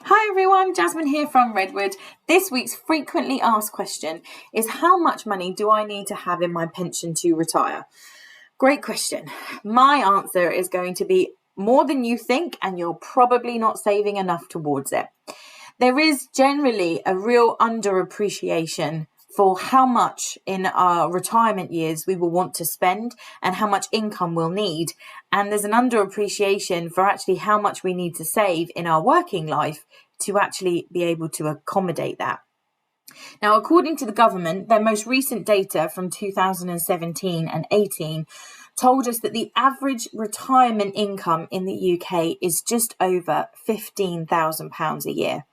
Hi everyone, Jasmine here from Redwood. This week's frequently asked question is how much money do I need to have in my pension to retire? Great question. My answer is going to be more than you think, and you're probably not saving enough towards it. There is generally a real underappreciation for how much in our retirement years we will want to spend and how much income we'll need. And there's an underappreciation for actually how much we need to save in our working life to actually be able to accommodate that. Now, according to the government, their most recent data from 2017 and 18 told us that the average retirement income in the UK is just over £15,000 a year.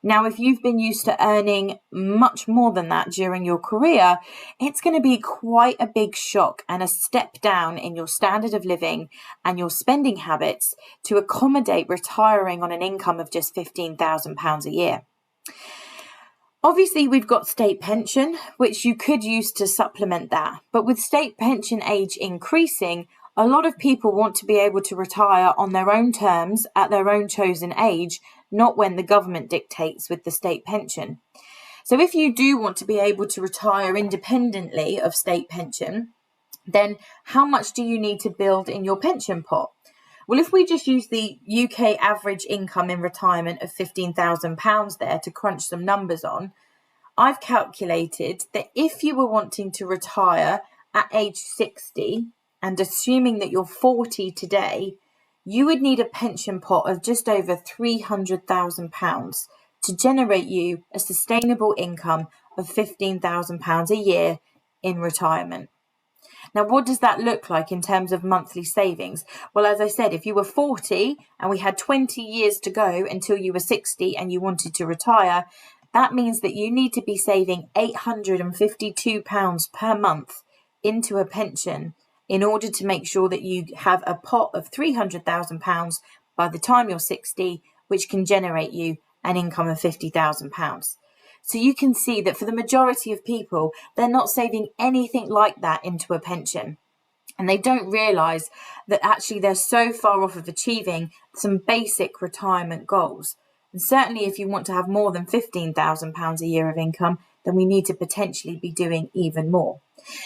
Now, if you've been used to earning much more than that during your career, it's going to be quite a big shock and a step down in your standard of living and your spending habits to accommodate retiring on an income of just £15,000 a year. Obviously, we've got state pension, which you could use to supplement that. But with state pension age increasing, a lot of people want to be able to retire on their own terms at their own chosen age, not when the government dictates with the state pension. So if you do want to be able to retire independently of state pension, then how much do you need to build in your pension pot? Well, if we just use the UK average income in retirement of £15,000 there to crunch some numbers on, I've calculated that if you were wanting to retire at age 60, and assuming that you're 40 today, you would need a pension pot of just over £300,000 to generate you a sustainable income of £15,000 a year in retirement. Now, what does that look like in terms of monthly savings? Well, as I said, if you were 40 and we had 20 years to go until you were 60 and you wanted to retire, that means that you need to be saving £852 per month into a pension in order to make sure that you have a pot of £300,000 by the time you're 60, which can generate you an income of £50,000. So you can see that for the majority of people, they're not saving anything like that into a pension. And they don't realise that actually they're so far off of achieving some basic retirement goals. And certainly if you want to have more than £15,000 a year of income, then we need to potentially be doing even more.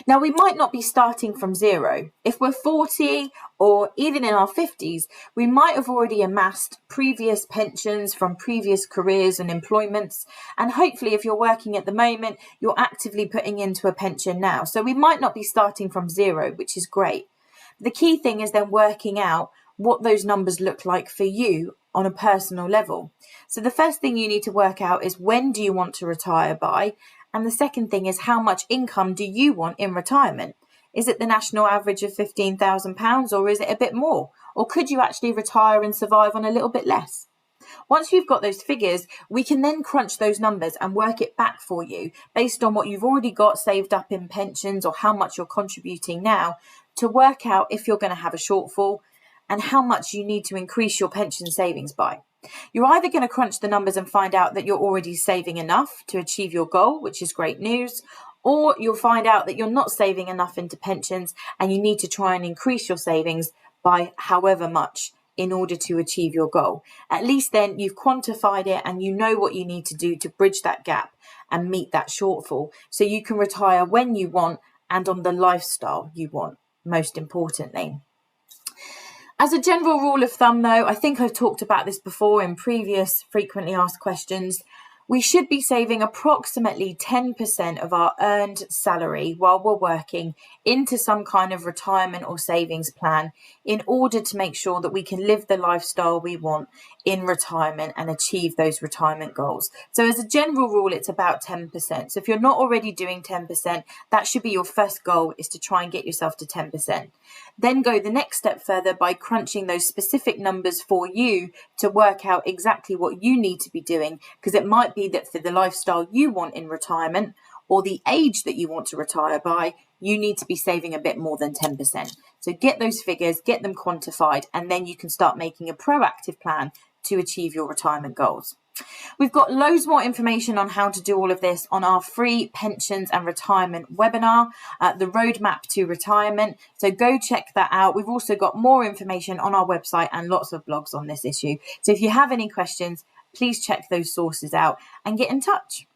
Now, we might not be starting from zero. If we're 40 or even in our 50s, we might have already amassed previous pensions from previous careers and employments. And hopefully, if you're working at the moment, you're actively putting into a pension now. So we might not be starting from zero, which is great. The key thing is then working out what those numbers look like for you on a personal level. So the first thing you need to work out is when do you want to retire by? And the second thing is how much income do you want in retirement? Is it the national average of £15,000 or is it a bit more? Or could you actually retire and survive on a little bit less? Once you've got those figures, we can then crunch those numbers and work it back for you based on what you've already got saved up in pensions or how much you're contributing now to work out if you're going to have a shortfall and how much you need to increase your pension savings by. You're either going to crunch the numbers and find out that you're already saving enough to achieve your goal, which is great news, or you'll find out that you're not saving enough into pensions and you need to try and increase your savings by however much in order to achieve your goal. At least then you've quantified it and you know what you need to do to bridge that gap and meet that shortfall so you can retire when you want and on the lifestyle you want, most importantly. As a general rule of thumb, though, I think I've talked about this before in previous frequently asked questions, we should be saving approximately 10% of our earned salary while we're working into some kind of retirement or savings plan in order to make sure that we can live the lifestyle we want in retirement and achieve those retirement goals. So as a general rule, it's about 10%. So if you're not already doing 10%, that should be your first goal, is to try and get yourself to 10%. Then go the next step further by crunching those specific numbers for you to work out exactly what you need to be doing, because it might be that for the lifestyle you want in retirement or the age that you want to retire by, you need to be saving a bit more than 10%. So get those figures, get them quantified, and then you can start making a proactive plan to achieve your retirement goals. We've got loads more information on how to do all of this on our free pensions and retirement webinar, the roadmap to retirement. So go check that out. We've also got more information on our website and lots of blogs on this issue. So if you have any questions, please check those sources out and get in touch.